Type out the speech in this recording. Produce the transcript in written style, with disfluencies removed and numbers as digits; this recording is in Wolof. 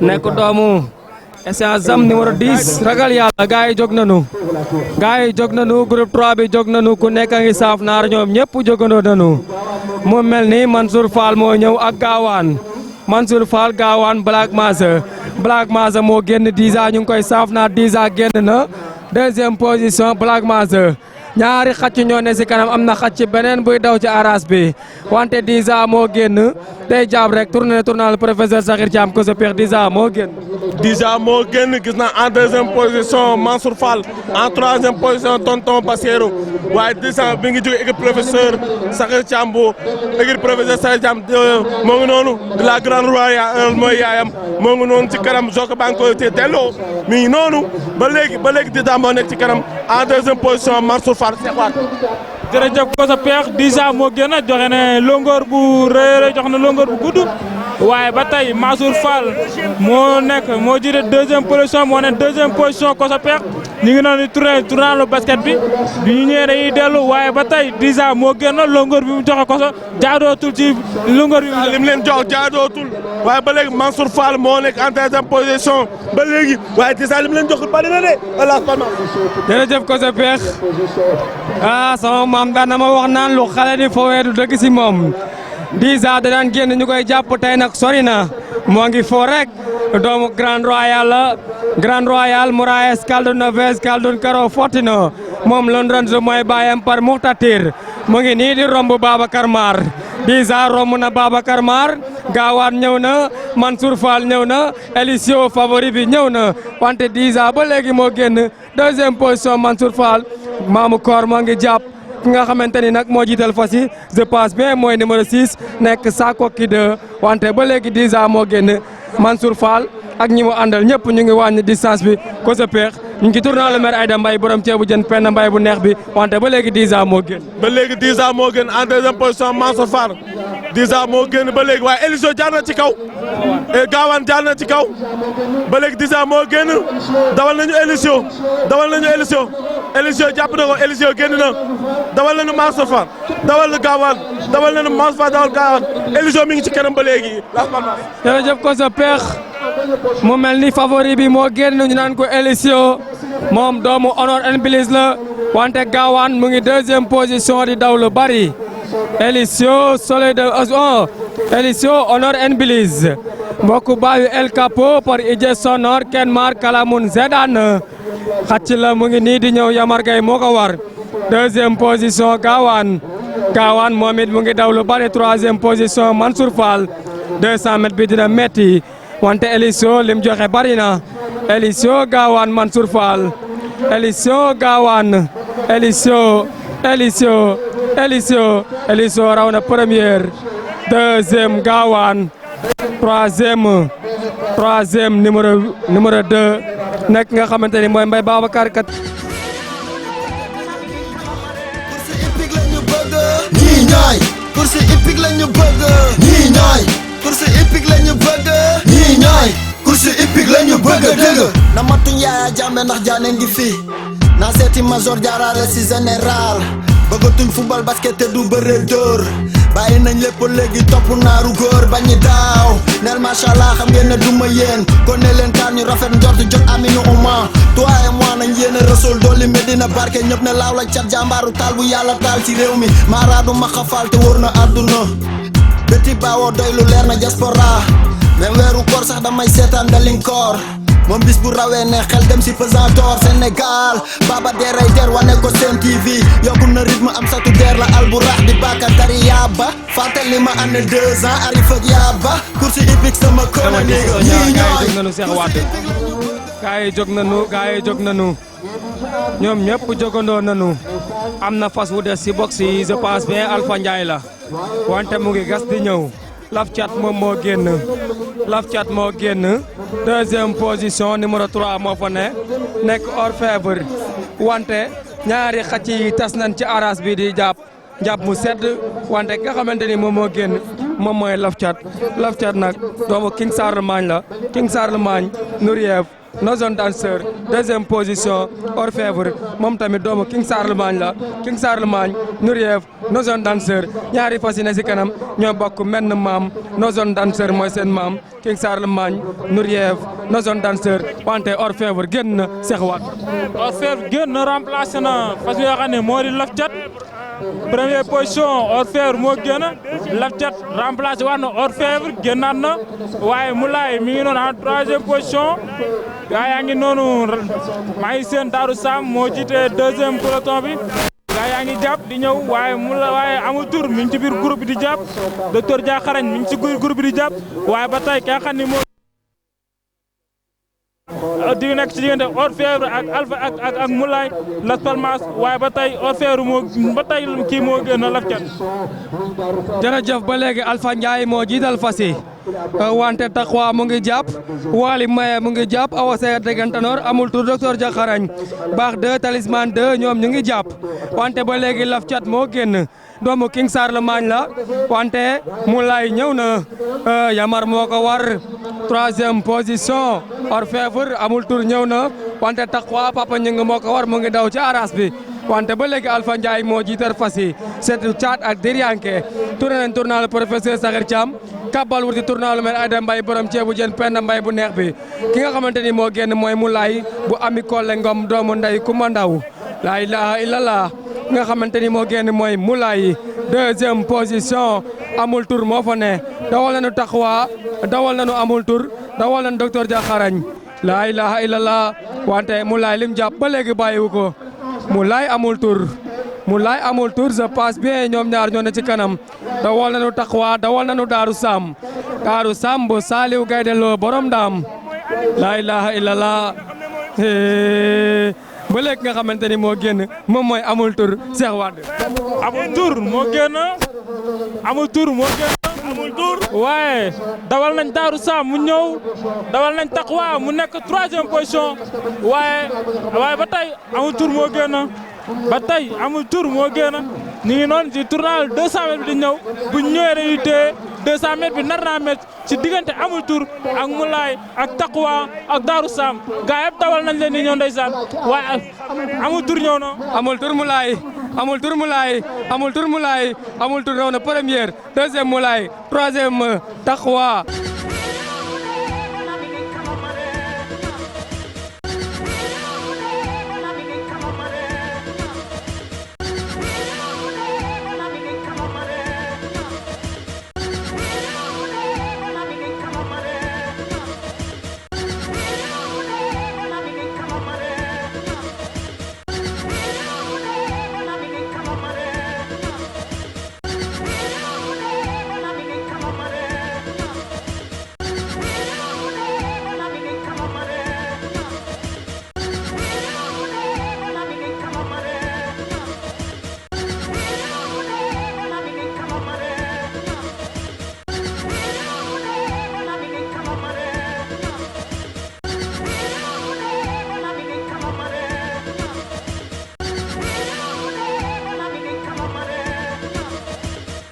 nekk doomu Essence Zam numéro 10 ragal yàlla gars yi jóg nañu groupe 3 bi jóg nañu ku nekk a ngi saaf naar ñoom ñëpp jógandoo nañu mu mel ni Mansour Fall moo ñëw ak gaawaan Mansour Fall gaawaan Black Massa moo génn 10 ans ñu ngi koy saaf naar 10 ans génn na deuxième position Black Massa ñaari xacc ñoo ne si kanam am na xacc beneen buy daw ci aras bi wante 10 ans moo génn tey jaab rek tourné le professeur Sakhir Thiam ko sa pex 10 ans moo génn. 10 ans moo génn gis na en deuxième position Mansour Fall en troisième position tonton Bassirou waaye 10 ans bi ngi jóge équipe professeur Sakhir Thiam bu équipe professeur Sakhir Thiam moo ngi noonu de la grande royale mooy yaayam moo ngi noonu ci kanam Jok baa ngi koy te delloo mi ngi noonu ba léegi 10 ans moo nekk ci kanam en deuxième position Mansour Fall seqwaat. jërëjëf ko sa peex 10 ans moo génn joxe ne longueur bu rëy jox na longueur bu gudd waaye ba tey Mansour Fall moo jiite deuxième position moo ne deuxième position ko sa peex ñu ngi noonu tourné lu basket bi ñu ñëwee dañuy dellu waaye ba tey 10 ans moo génn longueur bi mu joxe ko sa jaadootul ci longueur bi lim leen jox jaadootul waaye ba léegi Mansour Fall moo nekk en deuxième position ba léegi waaye 10 ans lim leen jox bari na de Allah jërëjëf ko sa peex sama maam daan na ma wax naan lu xale di fowee du dëgg si moom 10 ans da daan génn ñu koy jàpp tey nag sori na moo ngi foo rek doomu Grand Royal Moraes Kaldun Neves Kaldun Karo Fortino moom Lorenzo mooy baayam par Muxtatir mu ngi nii di romb Babacar Mar 10 ans romb na Babacar Mar gaawaan ñëw na Mansour Fall ñëw na Elisio favori bi ñëw na wante 10 ans ba léegi moo génn deuxième position Mansour Fall Mamou Koor moo ngi jàpp ki nga xamante ni nag moo jiital fas yi je passe bien mooy numéro 6 nekk Sakoki 2 wante ba léegi 10 ans moo génn Mansour Fall ak ñi mu àndal ñëpp ñu ngi wàññi distance bi ko sa peex ñu ngi tourné le maire Aïda Mbaye borom ceebu jën penn mbay bu neex bi wante ba léegi 10 ans moo génn. ba léegi 10 ans moo génn en deuxième position Mansour Fall 10 ans moo génn ba léegi waaye Elisio jaar na ci kaw gaawaan jaar na ci kaw ba léegi 10 ans moo génn dawal nañu Elisio jàpp na ko Elisio génn na dawal nañu Mansour Fall dawal na gaawaan dawal nañu Mansour Fall dawal gaawaan Elisio mi ngi ci kanam ba léegi Las Palmas. jërëjëf ko sa peex mu mel ni favori bi moo génn ñu naan ko Elisio moom doomu Honor and Bliss la wante gaawaan mu ngi deuxième position di daw lu bari Elisio Honor and Bliss mbokku baayu El Capo par Ije Sonor Kenmar Kalamun Zedan xacc la mu ngi nii di ñëw Yamar Gaye moo ko war deuxième position gaawaan moom it mu ngi daw lu bari troisième position Mansour Fall 200 mètres bi dina metti wante Elisio lim joxe bari na Elisio gaawaan Mansour Fall Elisio gaawaan Elisio raw na première deuxième gaawaan troisième numéro 2 nekk nga xamante ni mooy Mbaye Babacar kat ñii ñooy course hippique la ñu bëgg ñii ñooy course hippique la ñu bëgg ñii ñooy course hippique la ñu bëgg dëgg na matuñ Yaya Jammeh ndax jaane ngi fi na seeti major jaarale si général bëggatuñ football basket te du bëre dóor bàyyi nañ lépp léegi topp naaru góor bañi daaw neel machallah xam ngeen ne duma yéen kon ne leen kaan ñu rafet njort jot aminu uma toi et moi nañ yéene rasul dolli Medina barke ñëpp ne laaw la cat jàmbaaru taal bu yàlla taal ci réew mi maaraadu ma xafaal te wóor na àdduna béti baawoo doy lu leer na diaspora même weeru koor sax damay seetaan dalinkoor moom bis bu rawee ne xel dem si pesantor Sénégal baba deray der wane ko Sen TV yokku na rythme am satu der la alburax di baka dari yaaba fàttali ma ànd 2 ans arif ak yaaba course hippique sama kona néega ñii ñooy gaa yi jóg nañu ñoom ñëpp jógandoo nañu am na fas wu des si box yi je pense bien Alpha Ndiaye la wante mu ngi gas di ñëw Laf Cat moom moo génn deuxième position numéro 3 moo fa nekk orfèvre wante ñaari xacc yi tas nañ ci aras bi di jàpp mu sedd wante ki nga xamante ni moom moo génn moom mooy Laf Cat nag doomu King Charlemagne la King Charlemagne Nouriev no zone danseur deuxième position Orfèvre moom tamit doomu King Charlemagne la King Charlemagne Nouriev no zone danseur ñaari fas yi ne si kanam ñoo bokk menn maam no zone danseur mooy seen maam King Charlemagne Nouriev no zone danseur wante Orfèvre génn na Cheikh Wade. Orfèvre génn na remplacé na fas yoo xam ne moo di Laf Cat première position Orfèvre moo génn Laf Cat remplacé waat na Orfèvre génnaat na waaye Moulay mi ngi noonu en troisième position gaa yaa ngi noonu maa ngi seen Darou Sam moo jiite deuxième peloton bi gaa yaa ngi jàpp di ñëw waaye amul tur mi ngi ci biir groupe bi di jàpp docteur Diakharañ mi ngi ci biir groupe bi di jàpp waaye ba tey ki nga xam ni moo di nekk ci diggante Orfèvre ak Alpha ak Moulay Las Palmas waaye ba tey Orfèvre kii moo gën a Laf Cat. jërëjëf ba léegi Alpha Ndiaye moo jiital fas yi wante Taxwa mu ngi jàpp Waly Maye mu ngi jàpp Awa Seye Degantanoor amul tur docteur Diakharañ baax 2 talisman 2 ñoom ñu ngi jàpp wante ba léegi Laf Cat moo génn doomu King Charlemagne la wante Moulay ñëw na Yamar moo ko war 3e position Orfèvre amul tur ñëw na wante Taxwa Papa Ñing moo ko war mu ngi daw ci aras bi wante ba léegi Alpha Ndiaye moo jiital fas yi seetu caat ak diryanke tourné nañ tournal professeur Sakhir Thiam kabbal wuti tournal mel Ayda Mbaye borom ceebu jën Penda Mbaye bu neex bi ki nga xamante ni moo génn mooy Moulay bu Ami Kolle Ngom doomu ndey Kumba Ndaw la ilaha illallah nga xamante ni moo génn mooy Moulay 2e position amul tur moo fa ne dawal nañu Taxwa dawal nañu amul tur dawal nañu docteur Diakharañ la ilaha illallah wante Moulay lim jàpp ba léegi bàyyiwu ko Moulay amul tur je passe bien ñoom ñaar ñoo ne ci kanam dawal nañu Taxwa dawal nañu Darou Sam bu Saliou Gaynde Lo borom daam la ilaha illallah ba léegi nga xamante ni moo génn moom mooy amul tur Cheikh Wade. amul tur moo génn waaye dawal nañ Darou Sam mu ñëw dawal nañ Taxwa mu nekk 3e position waaye ba tey amul tur moo génn ñu ngi noonu ci tournal 200 mètres bi di ñëw bu ñëwee dañuy téye 200 mètres bi nar naa mètres ci diggante amul tur ak Moulay ak Taxwa ak Darou Sam gaa yëpp dawal nañ leen ni ñëw ndeysaan waaye amul tur ñëw na. amul tur Moulay ñëw na première 2e Moulay 3e Taxwa